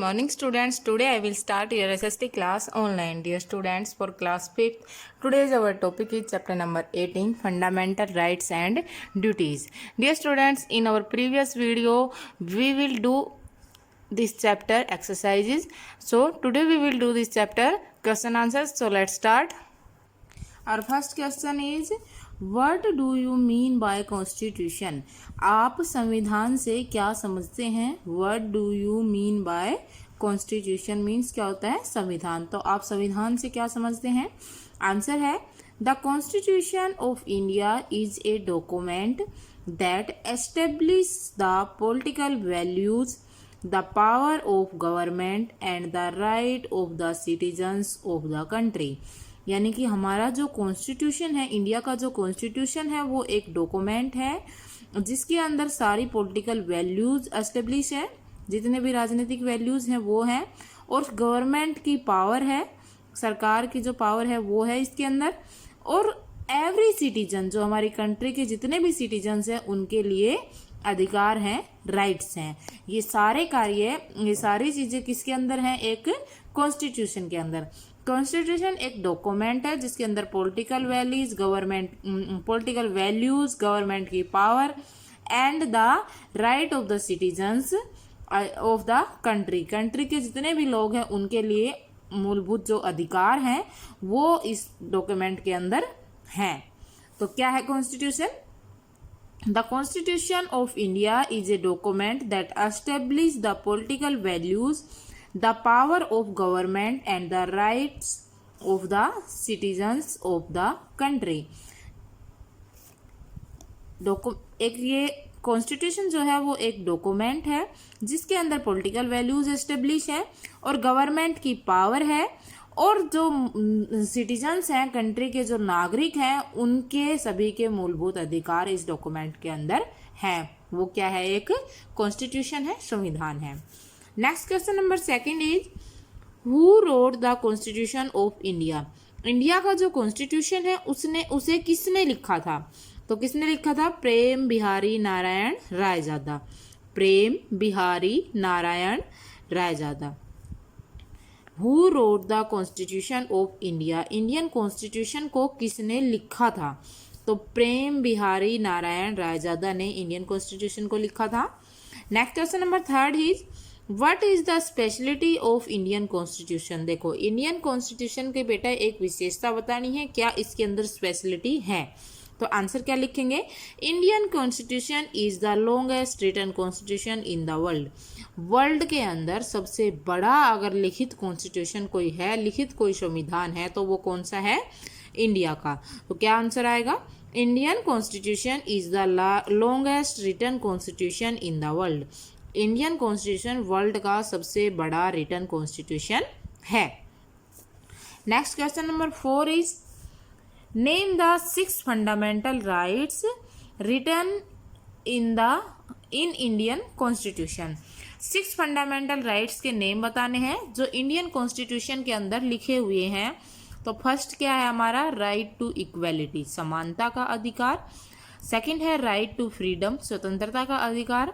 morning students. Today I will start your SST class online. Dear students, for class 5th, today's our topic is chapter number 18, Fundamental Rights and Duties. Dear students, in our previous video, we will do this chapter exercises. So today we will do this chapter question answers. So let's start. Our first question is, What do you mean by constitution? आप संविधान से क्या समझते हैं? What do you mean by constitution means क्या होता है? संविधान. तो आप संविधान से क्या समझते हैं? आंसर है, The Constitution of India is a document that establishes the political values, the power of government and the right of the citizens of the country. यानी कि हमारा जो कॉन्स्टिट्यूशन है, इंडिया का जो कॉन्स्टिट्यूशन है, वो एक डॉक्यूमेंट है जिसके अंदर सारी पॉलिटिकल वैल्यूज एस्टेब्लिश है, जितने भी राजनीतिक वैल्यूज हैं वो हैं, और गवर्नमेंट की पावर है, सरकार की जो पावर है वो है इसके अंदर, और एवरी सिटीजन, जो हमारी कंट्री के जितने भी सिटीजन्स हैं उनके लिए अधिकार हैं, राइट्स हैं. ये सारे कार्य, ये सारी चीजें किसके अंदर हैं? एक कॉन्स्टिट्यूशन के अंदर. कॉन्स्टिट्यूशन एक डॉक्यूमेंट है जिसके अंदर पॉलिटिकल वैल्यूज, गवर्नमेंट की power and the right of the citizens of the country के जितने भी लोग हैं उनके लिए मूलभूत जो अधिकार हैं वो इस डॉक्यूमेंट के अंदर हैं. तो क्या है constitution? The Constitution of India is a document that establishes the political values, the power of government and the rights of the citizens of the country. एक ये कॉन्स्टिट्यूशन जो है वो एक डॉक्यूमेंट है जिसके अंदर पॉलिटिकल वैल्यूज एस्टेब्लिश है और गवर्नमेंट की पावर है, और जो सिटीजन्स हैं, कंट्री के जो नागरिक हैं, उनके सभी के मूलभूत अधिकार इस डॉक्यूमेंट के अंदर हैं. वो क्या है? एक कॉन्स्टिट्यूशन है, संविधान है. Next question number 2 is, who wrote the constitution of India? India का जो कॉन्स्टिट्यूशन है उसे किसने लिखा था? तो किसने लिखा था? Prem Behari Narain Raizada. Prem Behari Narain Raizada. Who wrote the constitution of India? Indian constitution को किसने लिखा था? तो प्रेम बिहारी नारायण रायजादा ने इंडियन कॉन्स्टिट्यूशन को लिखा था. Next question number 3 is, what is the speciality of Indian constitution? देखो, इंडियन कॉन्स्टिट्यूशन के बेटा एक विशेषता बतानी है, क्या इसके अंदर स्पेशलिटी है? तो आंसर क्या लिखेंगे? Indian constitution is the longest written constitution in the world. World के अंदर सबसे बड़ा अगर लिखित कॉन्स्टिट्यूशन कोई है, लिखित कोई संविधान है, तो वो कौन सा है? इंडिया का. तो क्या आंसर आएगा? Indian constitution is the longest written constitution in the world. Indian constitution world का सबसे बड़ा रिटन कॉन्स्टिट्यूशन है. Next question number 4 is, name the 6 fundamental rights written in Indian constitution. 6 fundamental rights के name बताने हैं जो Indian constitution के अंदर लिखे हुए हैं. तो फर्स्ट क्या है हमारा? राइट टू इक्वेलिटी, समानता का अधिकार. सेकंड है राइट टू फ्रीडम, स्वतंत्रता का अधिकार.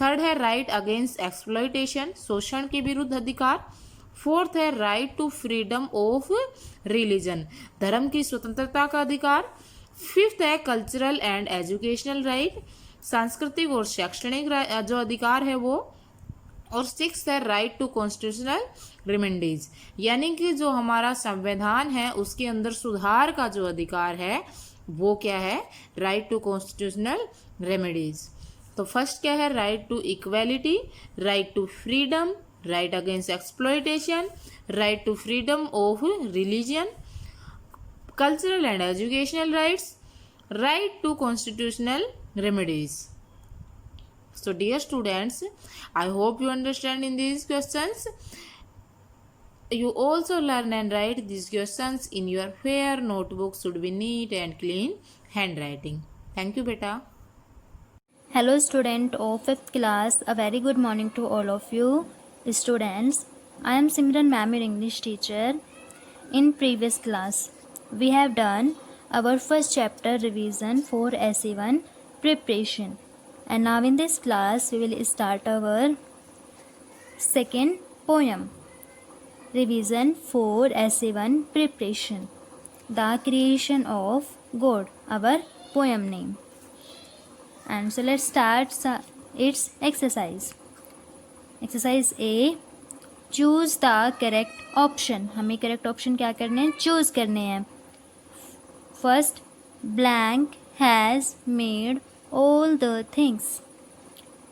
थर्ड है राइट अगेंस्ट एक्सप्लॉयटेशन, शोषण के विरुद्ध अधिकार. फोर्थ है right to freedom of religion, धर्म की स्वतंत्रता का अधिकार. फिफ्थ है कल्चरल एंड एजुकेशनल राइट, सांस्कृतिक और शैक्षणिक जो अधिकार है वो. और सिक्स्थ है राइट टू कॉन्स्टिट्यूशनल रिमेंडीज, यानी कि जो हमारा संविधान है उसके अंदर सुधार का जो अधिकार है वो क्या है? Right to constitutional remedies. तो फर्स्ट क्या है? Right to equality, right to freedom, right against exploitation, right to freedom of religion, cultural and educational rights, right to constitutional remedies. So dear students, I hope you understand in these questions. You also learn and write these questions in your fair notebook. Should be neat and clean handwriting. Thank you beta. Hello student of 5th class, a very good morning to all of you. Students, I am Simran ma'am, your English teacher. In previous class, we have done our first chapter revision for SE1 preparation, and now in this class we will start our second poem. Revision for Essay 1 Preparation. The creation of God, our poem name. And so let's start its exercise. Exercise A. Choose the correct option. हमें correct option क्या करने हैं? Choose करने हैं. First, blank has made all the things.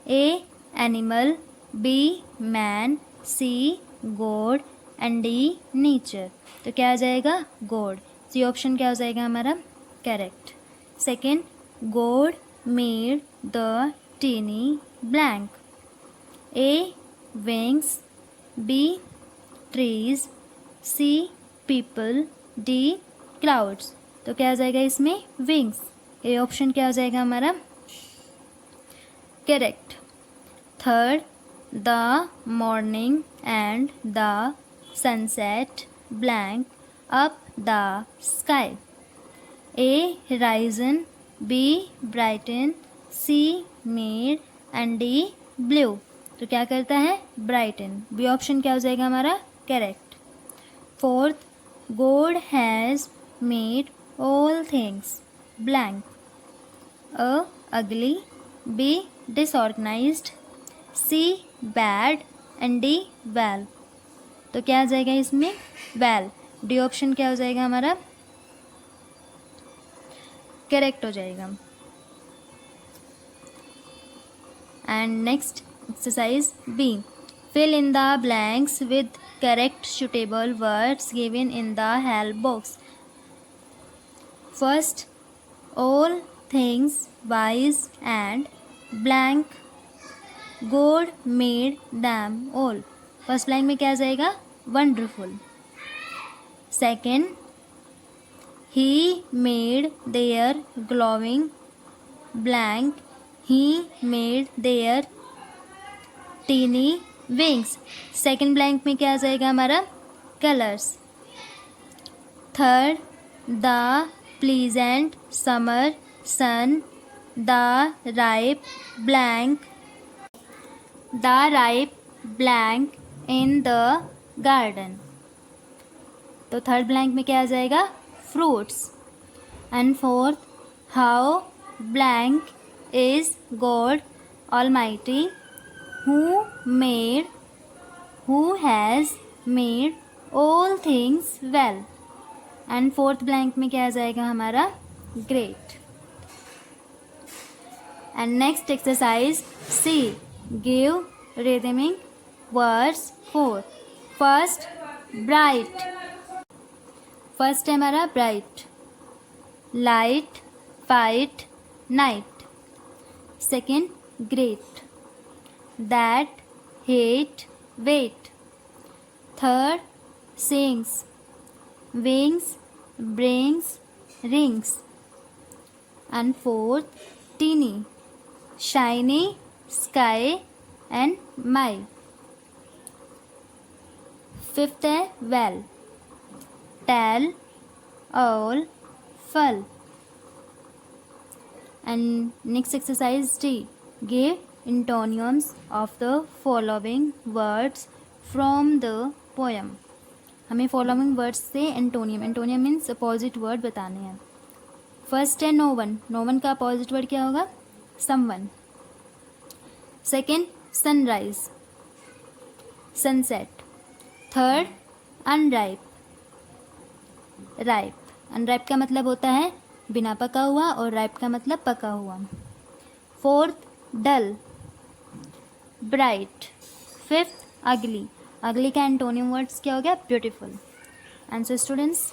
A. Animal. B. Man. C. God. And D. Nature. तो क्या आ जाएगा? God. C ऑप्शन क्या हो जाएगा हमारा? Correct. Second, God made the teeny blank. A. Wings. B. Trees. C. People. D. Clouds. तो क्या आ जाएगा इसमें? Wings. ए ऑप्शन क्या हो जाएगा हमारा? Correct. Third, the morning and the sunset blank up the sky. A. Risen. B. Brighten. C. Made. And D. Blue. तो क्या करता है? Brighten. B ऑप्शन क्या हो जाएगा हमारा? Correct. Fourth, God has made all things blank. A. Ugly. B. Disorganized. C. Bad. And D. Well. तो क्या आ जाएगा इसमें? Well. D ऑप्शन क्या हो जाएगा हमारा? करेक्ट हो जाएगा. And next exercise B. Fill in the blanks with correct suitable words given in the help box. First, all things wise and blank. God made them all. First blank में क्या आ जाएगा? Wonderful. Second, he made their glowing blank. He made their teeny wings. Second blank में क्या आ जाएगा हमारा? Colours. Third, the pleasant summer sun. The ripe blank. The ripe blank in the garden. तो थर्ड ब्लैंक में क्या आ जाएगा? Fruits. And fourth, how blank is God Almighty who has made all things well. And fourth blank में क्या आ जाएगा हमारा? Great. And next exercise C. Give rhythmic words for. First, bright. First है हमारा bright. Light, fight, night. Second, great. That, hate, wait. Third, sings. Wings, brings, rings. And fourth, teeny. Shiny, sky and my. Fifth है well. Tell, all, full. And next exercise D. Give antonyms of the following words from the poem. हमें following words से antonym means opposite word बताने हैं. First है no one. No one का opposite word क्या होगा? Someone. Second, sunrise, sunset. Third, unripe, ripe. Unripe का मतलब होता है बिना पका हुआ और राइप का मतलब पका हुआ. फोर्थ, डल, ब्राइट. फिफ्थ, अगली. अगली का एंटोनिम वर्ड्स क्या हो गया? Beautiful. And so students,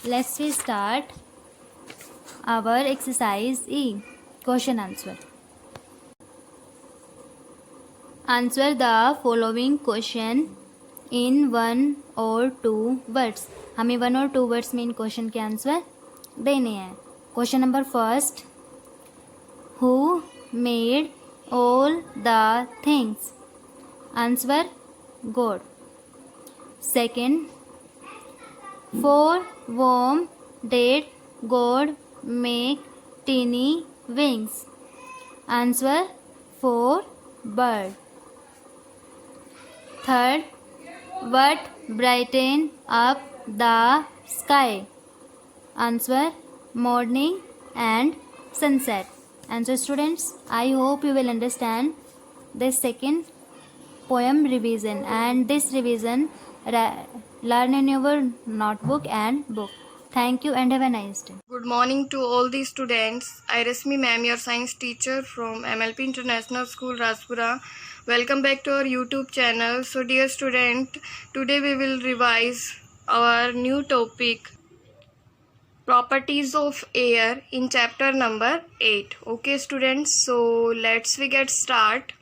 let's we start our exercise E. Question answer. Answer the following question in 1 और 2 वर्ड्स. हमें 1 और 2 वर्ड्स में इन क्वेश्चन के आंसर देने हैं. Question number first, who made all the things? Answer, God. Second, for whom did God make teeny wings? Answer, for bird. Third, what brighten up the sky? Answer, morning and sunset. Answer, students. I hope you will understand this second poem revision, and this revision learn in your notebook and book. Thank you and have a nice day. Good morning to all the students. I Rasmi ma'am, your science teacher from MLP International School, Rajpura. Welcome back to our YouTube channel. So dear student, today we will revise our new topic, properties of air, in chapter number 8. Okay students, so let's we get start.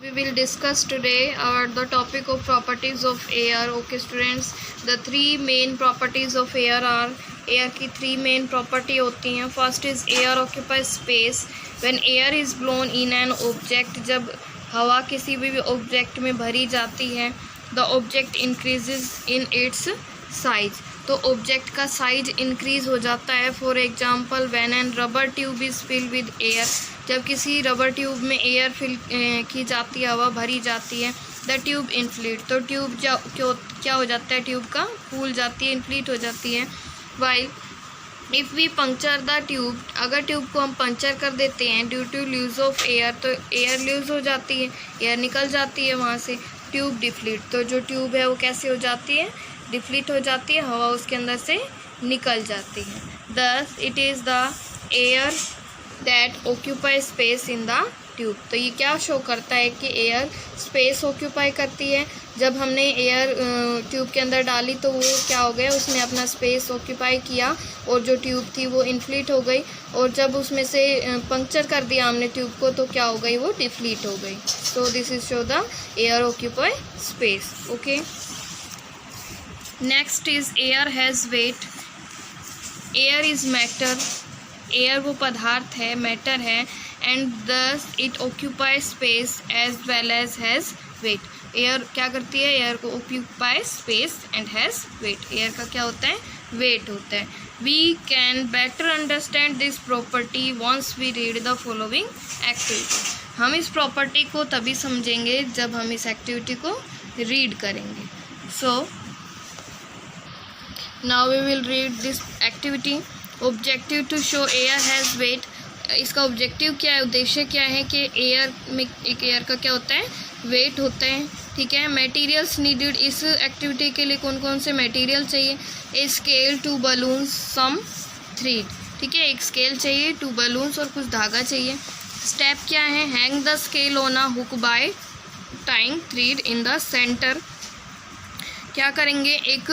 We will discuss today the topic of properties of air. Okay students, the three main properties of air are, air की three main property होती हैं. First is air occupies space. When air is blown in an object, जब हवा किसी भी object में भरी जाती है, the object increases in its size. तो ऑब्जेक्ट का साइज इंक्रीज हो जाता है. For example, when an rubber tube is filled with air, जब किसी रबर ट्यूब में एयर फिल की जाती है, हवा भरी जाती है, द ट्यूब इन्फ्लेट, तो ट्यूब क्या हो जाता है, ट्यूब का फूल जाती है, इन्फ्लेट हो जाती है. While if we puncture the tube, अगर ट्यूब को हम पंक्चर कर देते हैं due to lose of air, तो एयर लूज हो जाती है, एयर निकल जाती है वहाँ से. ट्यूब डिफ्लीट, तो जो ट्यूब है वो कैसे हो जाती है, डिफ्लीट हो जाती है, हवा उसके अंदर से निकल जाती है. Thus it is the air that occupy space in the tube. तो ये क्या शो करता है कि एयर स्पेस ऑक्यूपाई करती है. जब हमने एयर ट्यूब के अंदर डाली तो वो क्या हो गया, उसने अपना स्पेस ऑक्यूपाई किया और जो ट्यूब थी वो इन्फ्लीट हो गई. और जब उसमें से पंक्चर कर दिया हमने ट्यूब को तो क्या हो गई, वो डिफ्लीट हो गई. So this is show the air occupy space. Okay, next is air has weight. Air is matter, air वो पदार्थ है, मैटर है. And thus it occupy space as well as has weight. Air क्या करती है, air को occupy space and has weight. Air का क्या होता है, वेट होता है. We can better understand this property once we read the following activity. हम इस प्रॉपर्टी को तभी समझेंगे जब हम इस एक्टिविटी को रीड करेंगे. So now we will read this activity. Objective to show air has weight. इसका ऑब्जेक्टिव क्या है, उद्देश्य क्या है कि एयर में, एक एयर का क्या होता है, वेट होता है. ठीक है. मटेरियल्स नीडेड, इस एक्टिविटी के लिए कौन कौन से मटेरियल चाहिए. A scale, 2 balloons, some thread. ठीक है, एक स्केल चाहिए, 2 बलून्स और कुछ धागा चाहिए. स्टेप क्या है, hang the scale on a hook bye tying thread in the centre. क्या करेंगे, एक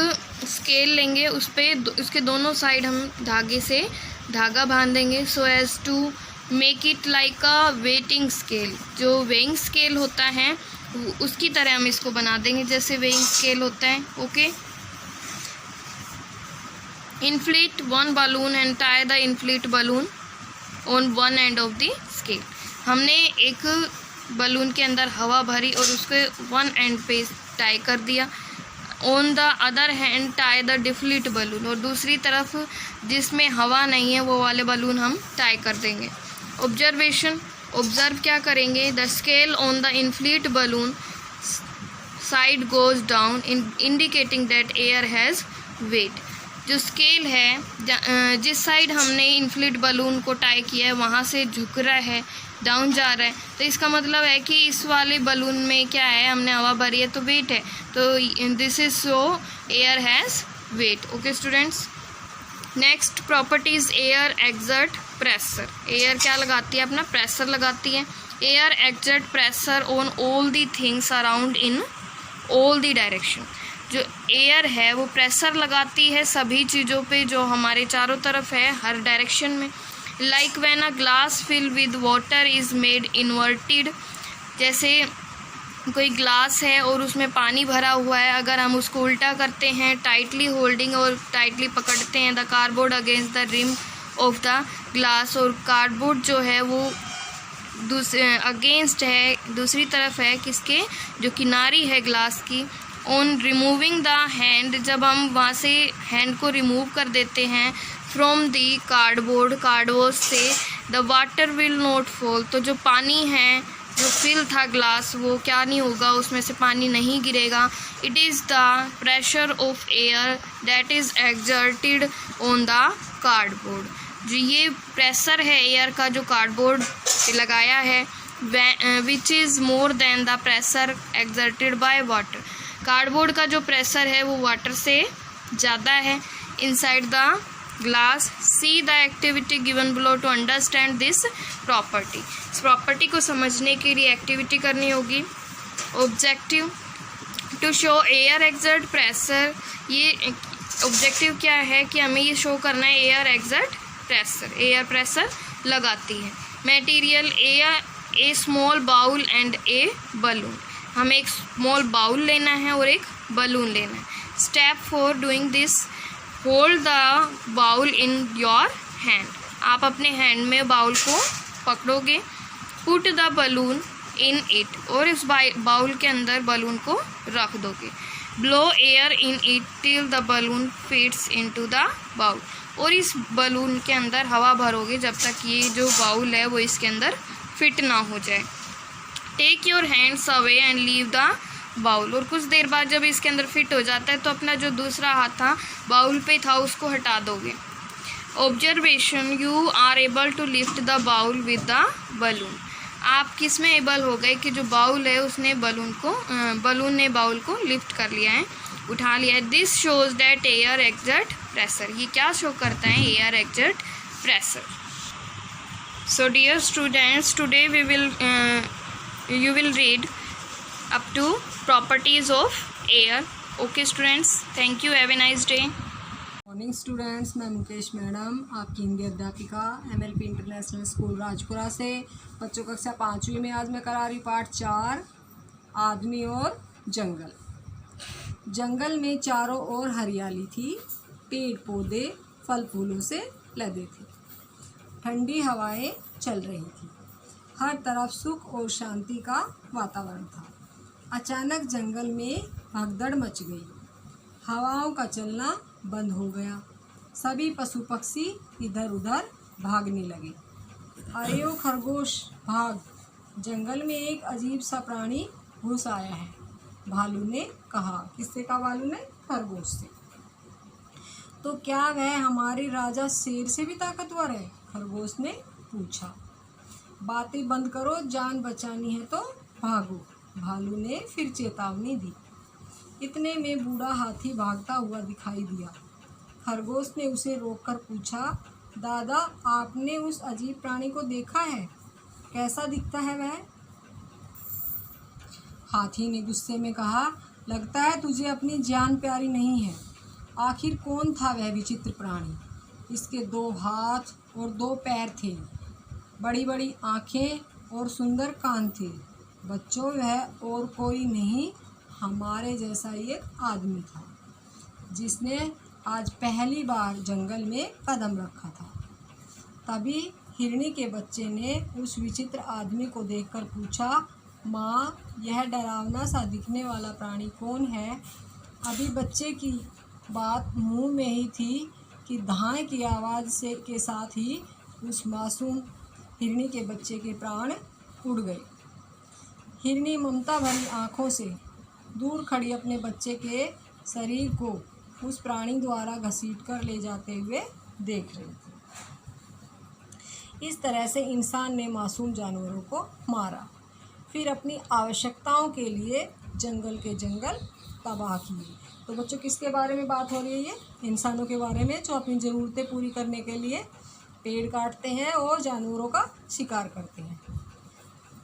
स्केल लेंगे, उस पर उसके दोनों साइड हम धागे से धागा बांधेंगे. So as to make it like a weighting scale. जो वेइंग स्केल होता है उसकी तरह हम इसको बना देंगे जैसे वेइंग स्केल होता है. Okay. Inflate 1 balloon and tie the inflate balloon on one end of the scale. हमने एक बलून के अंदर हवा भरी और उसके वन एंड पे टाई कर दिया. On the other hand tie the deflate balloon, और दूसरी तरफ जिसमें हवा नहीं है वो वाले बलून हम टाई कर देंगे. ऑब्जर्वेशन, ऑब्जर्व क्या करेंगे, the scale on the inflate balloon side goes down indicating that air has weight. जो स्केल है, जिस साइड हमने इन्फ्लेट बलून को टाई किया है वहाँ से झुक रहा है, डाउन जा रहा है. तो इसका मतलब है कि इस वाले बलून में क्या है, हमने हवा भरी है तो वेट है. तो this is so air has wait. Okay students. Next properties, air exert pressure. Air क्या लगाती है, अपना प्रेशर लगाती है. Air exert pressure on all the things around in all the direction. जो एयर है वो प्रेशर लगाती है सभी चीज़ों पे जो हमारे चारों तरफ है, हर डायरेक्शन में. Like when a glass fill with water is made inverted. जैसे कोई ग्लास है और उसमें पानी भरा हुआ है, अगर हम उसको उल्टा करते हैं, टाइटली होल्डिंग और टाइटली पकड़ते हैं the cardboard against the rim of the glass, और कार्डबोर्ड जो है वो दूसरे अगेंस्ट है, दूसरी तरफ है किसके, जो किनारी है ग्लास की. ऑन रिमूविंग द हैंड, जब हम वहाँ से हैंड को रिमूव कर देते हैं फ्रॉम दी कार्डबोर्ड, कार्डबोर्ड से, the water will not fall. तो जो पानी है जो फिल था ग्लास वो क्या नहीं होगा, उसमें से पानी नहीं गिरेगा। It is the pressure of air that is exerted on the cardboard. जो ये प्रेशर है एयर का जो कार्डबोर्ड पे लगाया है, which is more than the pressure exerted by water. Cardboard का जो प्रेशर है वो वाटर से ज़्यादा है। Inside the glass see the activity given below to understand this property. इस प्रॉपर्टी को समझने के लिए एक्टिविटी करनी होगी। Objective to show air exert pressure. ये ऑब्जेक्टिव क्या है कि हमें ये शो करना है air exert pressure, air pressure लगाती है। Material air A small bowl and a balloon. हमें एक स्मॉल बाउल लेना है और एक बलून लेना है। Step 4 doing this, hold the bowl in your hand. आप अपने हैंड में बाउल को पकड़ोगे। Put the balloon in it, और इस बाउल के अंदर बलून को रख दोगे। Blow air in it till the balloon fits into the bowl, और इस बलून के अंदर हवा भरोगे जब तक ये जो बाउल है वो इसके अंदर फिट ना हो जाए। Take your hands away and leave the bowl, और कुछ देर बाद जब इसके अंदर फिट हो जाता है तो अपना जो दूसरा हाथ था बाउल पे था उसको हटा दोगे। Observation, you are able to lift the bowl with the balloon. आप किस में एबल हो गए कि जो बाउल है उसने बलून ने बाउल को लिफ्ट कर लिया है, उठा लिया है। This shows that air exert pressure. ये क्या शो करता है? Air exert pressure. So dear students, today you will read up to properties of air. Okay students, thank you, have a nice day. Morning students, मैं Mukesh madam, आपकी हिंदी अध्यापिका MLP international school Rajpura से। बच्चों कक्षा 5वीं में आज मैं करा रही पाठ 4, आदमी और जंगल। जंगल में चारों ओर हरियाली थी, पेड़ पौधे फल फूलों से लदे थे, ठंडी हवाएं चल रही थी, हर तरफ सुख और शांति का वातावरण था। अचानक जंगल में भगदड़ मच गई, हवाओं का चलना बंद हो गया, सभी पशु पक्षी इधर उधर भागने लगे। अरे ओ खरगोश भाग, जंगल में एक अजीब सा प्राणी घुस आया है, भालू ने कहा। किससे कहा? भालू ने खरगोश से। तो क्या वह हमारे राजा शेर से भी ताकतवर है? खरगोश ने पूछा। बातें बंद करो, जान बचानी है तो भागो, भालू ने फिर चेतावनी दी। इतने में बूढ़ा हाथी भागता हुआ दिखाई दिया। खरगोश ने उसे रोककर पूछा, दादा आपने उस अजीब प्राणी को देखा है? कैसा दिखता है वह? हाथी ने गुस्से में कहा, लगता है तुझे अपनी जान प्यारी नहीं है। आखिर कौन था वह विचित्र प्राणी? इसके 2 हाथ और 2 पैर थे, बड़ी बड़ी आँखें और सुंदर कान थे। बच्चों, वह और कोई नहीं, हमारे जैसा एक आदमी था जिसने आज पहली बार जंगल में कदम रखा था। तभी हिरनी के बच्चे ने उस विचित्र आदमी को देखकर पूछा, माँ यह डरावना सा दिखने वाला प्राणी कौन है? अभी बच्चे की बात मुंह में ही थी कि धाए की आवाज़ के साथ ही उस मासूम हिरनी के बच्चे के प्राण उड़ गए। हिरनी ममता भरी आँखों से दूर खड़ी अपने बच्चे के शरीर को उस प्राणी द्वारा घसीटकर ले जाते हुए देख रही थी। इस तरह से इंसान ने मासूम जानवरों को मारा, फिर अपनी आवश्यकताओं के लिए जंगल के जंगल तबाह किए। तो बच्चों, किसके बारे में बात हो रही है? ये इंसानों के बारे में, जो अपनी ज़रूरतें पूरी करने के लिए पेड़ काटते हैं और जानवरों का शिकार करते हैं।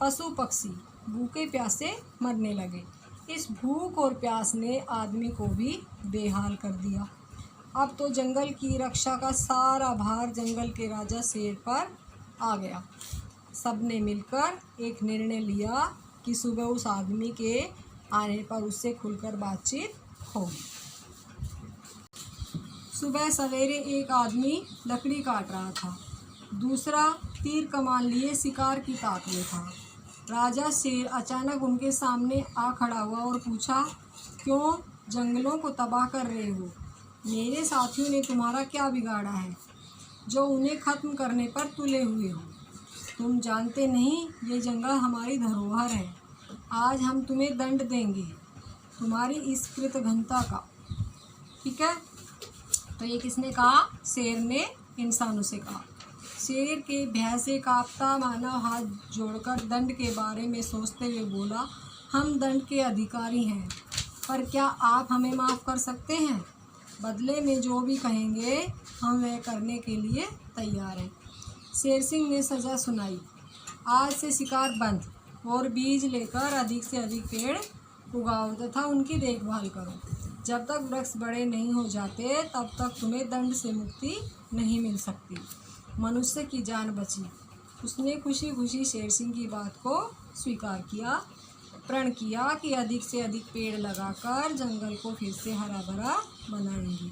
पशु पक्षी भूखे प्यासे मरने लगे। इस भूख और प्यास ने आदमी को भी बेहाल कर दिया। अब तो जंगल की रक्षा का सारा भार जंगल के राजा शेर पर आ गया। सबने मिलकर एक निर्णय लिया कि सुबह उस आदमी के आने पर उससे खुलकर बातचीत होगी। सुबह सवेरे एक आदमी लकड़ी काट रहा था, दूसरा तीर कमान लिए शिकार की ताक में था। राजा शेर अचानक उनके सामने आ खड़ा हुआ और पूछा, क्यों जंगलों को तबाह कर रहे हो? मेरे साथियों ने तुम्हारा क्या बिगाड़ा है जो उन्हें ख़त्म करने पर तुले हुए हो? तुम जानते नहीं ये जंगल हमारी धरोहर है। आज हम तुम्हें दंड देंगे तुम्हारी इस कृतघ्नता का। ठीक है, तो ये किसने कहा? शेर ने इंसानों से कहा। शेर के भय से कांपता मानव हाथ जोड़कर दंड के बारे में सोचते हुए बोला, हम दंड के अधिकारी हैं, पर क्या आप हमें माफ़ कर सकते हैं? बदले में जो भी कहेंगे हम वह करने के लिए तैयार हैं। शेर सिंह ने सज़ा सुनाई, आज से शिकार बंद और बीज लेकर अधिक से अधिक पेड़ उगाओ तथा उनकी देखभाल करो। जब तक वृक्ष बड़े नहीं हो जाते तब तक तुम्हें दंड से मुक्ति नहीं मिल सकती। मनुष्य की जान बची। उसने खुशी खुशी शेर सिंह की बात को स्वीकार किया, प्रण किया कि अधिक से अधिक पेड़ लगाकर जंगल को फिर से हरा भरा बनाएंगे,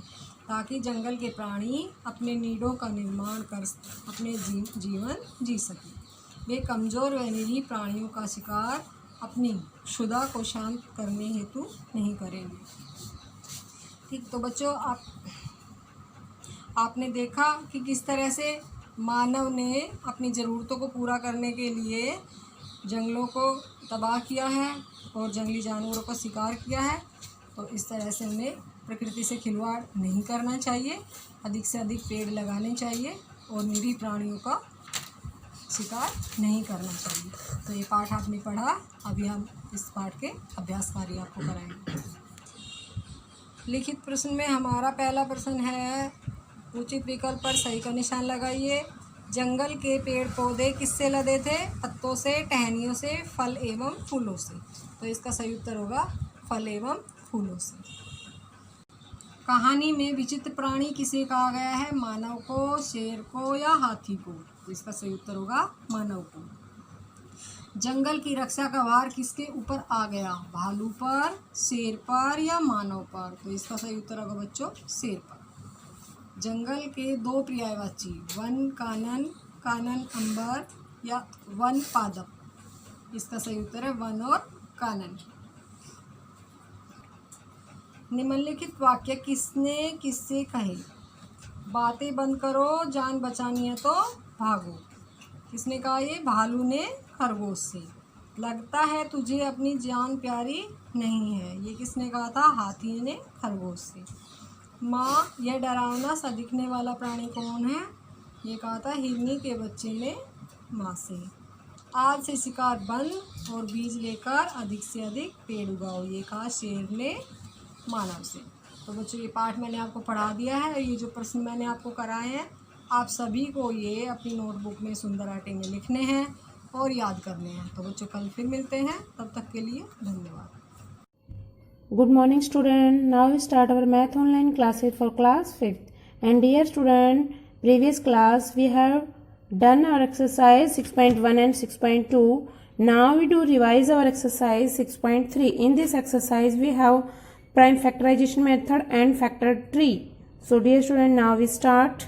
ताकि जंगल के प्राणी अपने नीडों का निर्माण कर अपने जीवन जी सकें। वे कमज़ोर व निरीह प्राणियों का शिकार अपनी क्षुधा को शांत करने हेतु नहीं करेंगे। ठीक, तो बच्चों आपने देखा कि किस तरह से मानव ने अपनी ज़रूरतों को पूरा करने के लिए जंगलों को तबाह किया है और जंगली जानवरों का शिकार किया है। तो इस तरह से हमें प्रकृति से खिलवाड़ नहीं करना चाहिए, अधिक से अधिक पेड़ लगाने चाहिए और निरीह प्राणियों का शिकार नहीं करना चाहिए। तो ये पाठ आपने पढ़ा, अभी हम इस पाठ के अभ्यास कार्य आपको कराएंगे। लिखित प्रश्न में हमारा पहला प्रश्न है, उचित विकल्प पर सही का निशान लगाइए। जंगल के पेड़ पौधे किससे लदे थे? पत्तों से, टहनियों से, फल एवं फूलों से। तो इसका सही उत्तर होगा फल एवं फूलों से। कहानी में विचित्र प्राणी किसे कहा गया है? मानव को, शेर को या हाथी को? तो इसका सही उत्तर होगा मानव को। जंगल की रक्षा का भार किसके ऊपर आ गया? भालू पर, शेर पर या मानव पर? तो इसका सही उत्तर होगा बच्चों शेर पर। जंगल के दो पर्यायवाची वन कानन, कानन अंबर या वन पादप? इसका सही उत्तर है वन और कानन। निम्नलिखित वाक्य किसने किससे कहे? बातें बंद करो, जान बचानी है तो भागो। किसने कहा ये? भालू ने खरगोश से। लगता है तुझे अपनी जान प्यारी नहीं है, ये किसने कहा था? हाथी ने खरगोश से। माँ, यह डरावना सा दिखने वाला प्राणी कौन है? ये कहा था हिरनी के बच्चे ने माँ से। आज से शिकार बंद और बीज लेकर अधिक से अधिक पेड़ उगाओ, ये कहा शेर ने मानव से। तो बच्चों ये पाठ मैंने आपको पढ़ा दिया है और ये जो प्रश्न मैंने आपको कराए हैं आप सभी को ये अपनी नोटबुक में सुंदर आटे में लिखने हैं और याद करने हैं। तो बच्चों कल फिर मिलते हैं, तब तक के लिए धन्यवाद। Good morning student. Now we start our math online classes for class 5th. And dear student, previous class we have done our exercise 6.1 and 6.2. Now we do revise our exercise 6.3. In this exercise we have prime factorization method and factor tree. So dear student, now we start.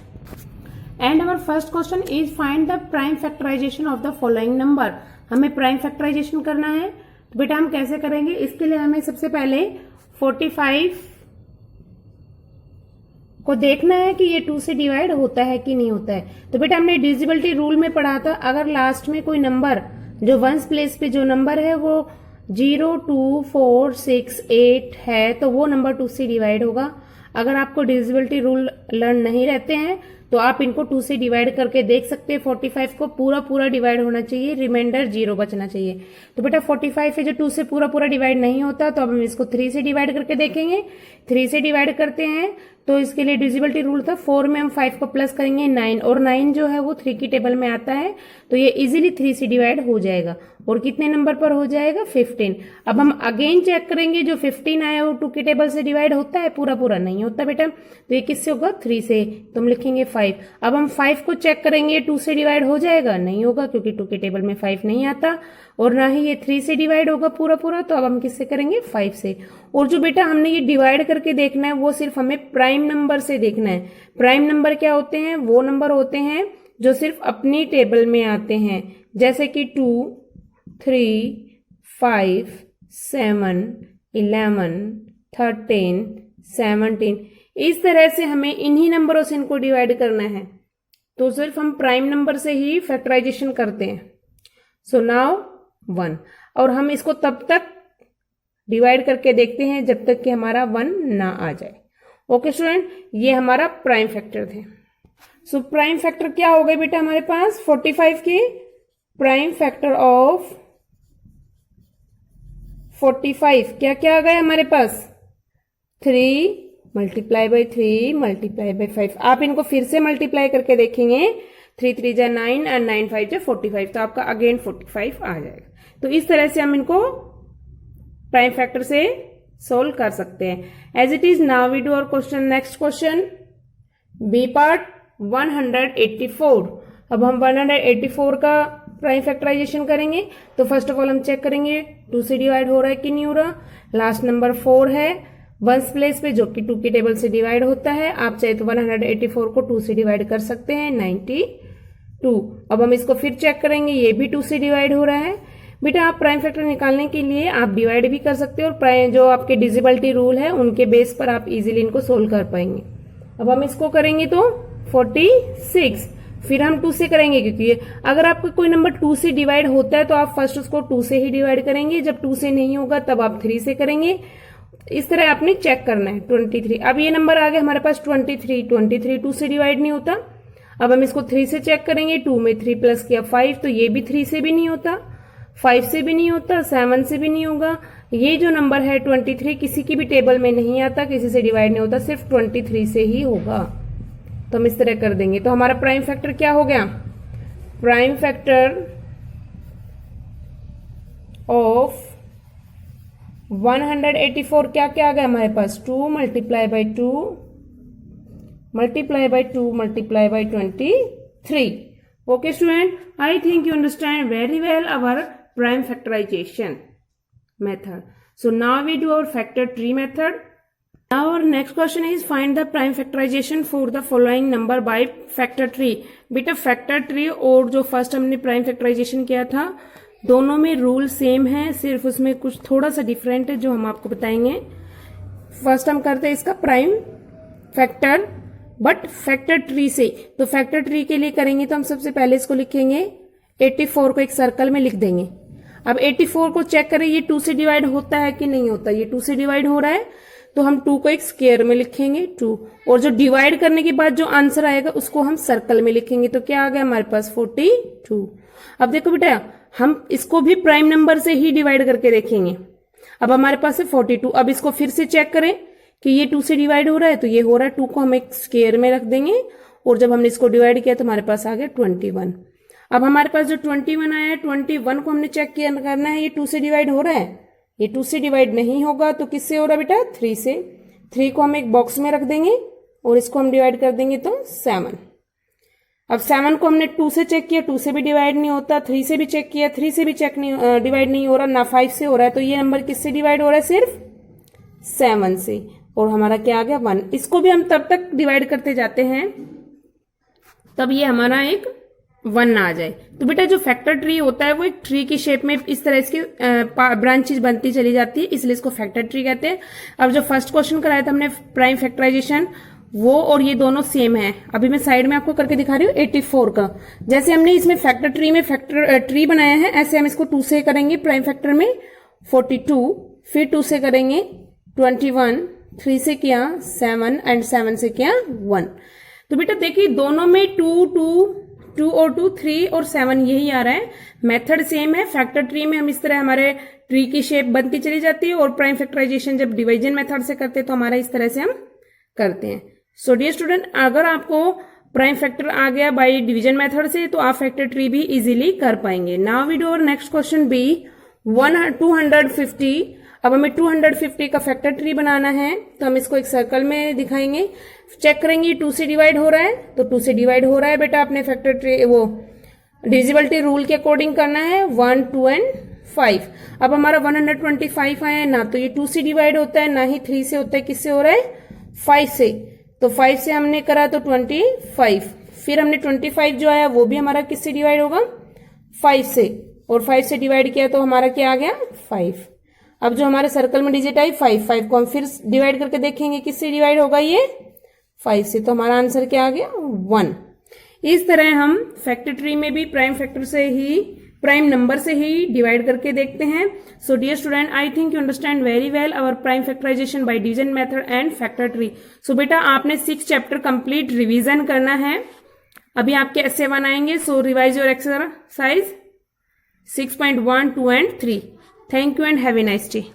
And our first question is find the prime factorization of the following number. हमें prime factorization करना है। तो बेटा हम कैसे करेंगे? इसके लिए हमें सबसे पहले 45 को देखना है कि ये 2 से डिवाइड होता है कि नहीं होता है। तो बेटा हमने डिविजिबिलिटी रूल में पढ़ा था, अगर लास्ट में कोई नंबर जो वंस प्लेस पे जो नंबर है वो 0, 2, 4, 6, 8 है तो वो नंबर 2 से डिवाइड होगा। अगर आपको डिविजिबिलिटी रूल लर्न नहीं रहते हैं तो आप इनको 2 से डिवाइड करके देख सकते हैं। 45 को पूरा पूरा डिवाइड होना चाहिए, रिमाइंडर 0 बचना चाहिए। तो बेटा 45 है जो 2 से पूरा पूरा डिवाइड नहीं होता, तो अब हम इसको 3 से डिवाइड करके देखेंगे। 3 से डिवाइड करते हैं तो इसके लिए डिविजिबिलिटी रूल था 4 में हम 5 को प्लस करेंगे 9, और 9 जो है वो 3 की टेबल में आता है तो ये इजीली 3 से डिवाइड हो जाएगा। और कितने नंबर पर हो जाएगा? 15। अब हम अगेन चेक करेंगे, जो 15 आया वो 2 की टेबल से डिवाइड होता है? पूरा पूरा नहीं होता बेटा, तो ये किससे होगा? 3 से। तो हम लिखेंगे 5। अब हम 5 को चेक करेंगे, 2 से डिवाइड हो जाएगा? नहीं होगा, क्योंकि 2 की टेबल में 5 नहीं आता, और ना ही ये 3 से डिवाइड होगा पूरा पूरा। तो अब हम किससे करेंगे? 5 से। और जो बेटा हमने ये डिवाइड करके देखना है वो सिर्फ हमें प्राइम नंबर से देखना है। प्राइम नंबर क्या होते हैं? वो नंबर होते हैं जो सिर्फ अपनी टेबल में आते हैं, जैसे कि 2, 3, 5, 7, 11, 13, 17। इस तरह से हमें इन्हीं नंबरों से इनको डिवाइड करना है। तो सिर्फ हम प्राइम नंबर से ही फैक्टराइजेशन करते हैं। सो नाउ 1, और हम इसको तब तक डिवाइड करके देखते हैं जब तक कि हमारा 1 ना आ जाए। ओके स्टूडेंट, ये हमारा प्राइम फैक्टर थे। सो प्राइम फैक्टर क्या हो गए बेटा हमारे पास 45 के प्राइम फैक्टर ऑफ 45 क्या क्या आ गए हमारे पास 3 मल्टीप्लाई बाई 3 मल्टीप्लाई बाई 5। आप इनको फिर से मल्टीप्लाई करके देखेंगे 3 3 जा 9 और 9 5 जा 45, तो आपका अगेन 45 आ जाएगा। तो इस तरह से हम इनको प्राइम फैक्टर से सोल्व कर सकते हैं। As it is now we do our question. Next question B part 184। अब हम 184 का प्राइम फैक्टराइजेशन करेंगे। तो फर्स्ट ऑफ ऑल हम चेक करेंगे 2 से डिवाइड हो रहा है कि नहीं हो रहा। लास्ट नंबर 4 है वंस प्लेस पे, जो कि 2 की टेबल से डिवाइड होता है। आप चाहे तो 184 को 2 से डिवाइड कर सकते हैं 92। अब हम इसको फिर चेक करेंगे, ये भी 2 से डिवाइड हो रहा है। बेटा आप प्राइम फैक्टर निकालने के लिए आप डिवाइड भी कर सकते हो, और जो आपके डिविजिबिलिटी रूल है उनके बेस पर आप इजीली इनको सोल्व कर पाएंगे। अब हम इसको करेंगे तो 46, फिर हम 2 से करेंगे, क्योंकि अगर आपका कोई नंबर 2 से डिवाइड होता है तो आप फर्स्ट उसको 2 से ही डिवाइड करेंगे, जब 2 से नहीं होगा तब आप 3 से करेंगे। इस तरह आपने चेक करना है। 23, अब ये नंबर आ गया हमारे पास 23 2 से डिवाइड नहीं होता। अब हम इसको 3 से चेक करेंगे, 2 में 3 प्लस किया 5, तो ये भी 3 से भी नहीं होता, 5 से भी नहीं होता, 7 से भी नहीं होगा। ये जो नंबर है 23 किसी की भी टेबल में नहीं आता, किसी से डिवाइड नहीं होता, सिर्फ 23 से ही होगा। तो हम इस तरह कर देंगे। तो हमारा प्राइम फैक्टर क्या हो गया, प्राइम फैक्टर ऑफ 184 क्या क्या आ गया हमारे पास 2 multiply by 2 multiply by 2 multiply by 23। Okay student, I think you understand very well our prime factorization method. So now we do our factor tree method. Now our next question is find the prime factorization for the following number by factor tree. बेटा factor tree और जो first हमने prime factorisation किया था दोनों में rule same है, सिर्फ उसमें कुछ थोड़ा सा डिफरेंट है जो हम आपको बताएंगे। फर्स्ट हम करते हैं इसका prime factor but factor tree से। तो फैक्टर ट्री के लिए करेंगे तो हम सबसे पहले इसको लिखेंगे 84 को एक सर्कल में लिख देंगे। अब 84 को चेक करें ये 2 से डिवाइड होता है कि नहीं होता। ये 2 से डिवाइड हो रहा है तो हम 2 को एक स्क्वायर में लिखेंगे 2, और जो डिवाइड करने के बाद जो आंसर आएगा उसको हम सर्कल में लिखेंगे। तो क्या आ गया हमारे पास 42। अब देखो बेटा हम इसको भी प्राइम नंबर से ही डिवाइड करके देखेंगे। अब हमारे पास है 42। अब इसको फिर से चेक करें कि ये 2 से डिवाइड हो रहा है, तो ये हो रहा है 2 को हम एक स्क्वायर में रख देंगे, और जब हमने इसको डिवाइड किया तो हमारे पास आ गया 21। अब हमारे पास जो 21 आया है 21 को हमने चेक किया करना है ये 2 से डिवाइड हो रहा है। ये 2 से डिवाइड नहीं होगा तो किससे हो रहा है बेटा 3 से। 3 को हम एक बॉक्स में रख देंगे और इसको हम डिवाइड कर देंगे तो 7। अब 7 को हमने 2 से चेक किया, 2 से भी डिवाइड नहीं होता, 3 से भी चेक किया, 3 से भी चेक नहीं डिवाइड नहीं हो रहा, ना 5 से हो रहा है। तो ये नंबर किससे डिवाइड हो रहा है सिर्फ 7 से, और हमारा क्या आ गया 1। इसको भी हम तब तक डिवाइड करते जाते हैं तब ये हमारा एक 1 आ जाए। तो बेटा जो फैक्टर ट्री होता है वो एक ट्री की शेप में इस तरह इसकी ब्रांचेज बनती चली जाती है, इसलिए इसको फैक्टर ट्री कहते हैं। अब जो फर्स्ट क्वेश्चन कराया था हमने प्राइम फैक्टराइजेशन, वो और ये दोनों सेम है। अभी मैं साइड में आपको करके दिखा रही हूँ 84 का। जैसे हमने इसमें फैक्टर ट्री में फैक्टर ट्री बनाया है, ऐसे हम इसको 2 से करेंगे प्राइम फैक्टर में 42, फिर 2 से करेंगे 21, 3 से किया 7 एंड 7 से किया 1। तो बेटा देखिए दोनों में 2 और 2 3 और 7 यही आ रहा है। मेथड सेम है। फैक्टर ट्री में हम इस तरह हमारे ट्री की शेप बनती चली जाती है, और प्राइम फैक्टराइजेशन जब डिवीजन मेथड से करते हैं तो हमारा इस तरह से हम करते हैं। सो डियर स्टूडेंट, अगर आपको प्राइम फैक्टर आ गया बाय डिवीजन मेथड से तो आप फैक्टर ट्री भी इजीली कर पाएंगे। Now we do our next question B 250। अब हमें 250 का फैक्टर ट्री बनाना है, तो हम इसको एक सर्कल में दिखाएंगे। चेक करेंगे 2 से डिवाइड हो रहा है, तो 2 से डिवाइड हो रहा है बेटा। अपने फैक्टर ट्री वो डिविजिबिलिटी रूल के अकॉर्डिंग करना है 1 2 एंड 5। अब हमारा 125 आया है, ना तो ये 2 से डिवाइड होता है ना ही 3 से होता है। किससे हो रहा है 5 से। तो 5 से हमने करा तो 25, फिर हमने 25 जो आया वो भी हमारा किससे डिवाइड होगा 5 से, और 5 से डिवाइड किया तो हमारा क्या आ गया 5। अब जो हमारे सर्कल में डिजिट आई 5 को हम फिर डिवाइड करके देखेंगे किससे डिवाइड होगा ये 5 से, तो हमारा आंसर क्या आ गया 1। इस तरह हम फैक्टर ट्री में भी प्राइम नंबर से ही डिवाइड करके देखते हैं. So dear student, I think you understand very well our prime factorization by division method and factor tree. So बेटा आपने 6 चैप्टर कंप्लीट रिवीजन करना है. अभी आपके ऐसे बनाएंगे. So revise your exercise 6.1, 2 and 3. Thank you and have a nice day.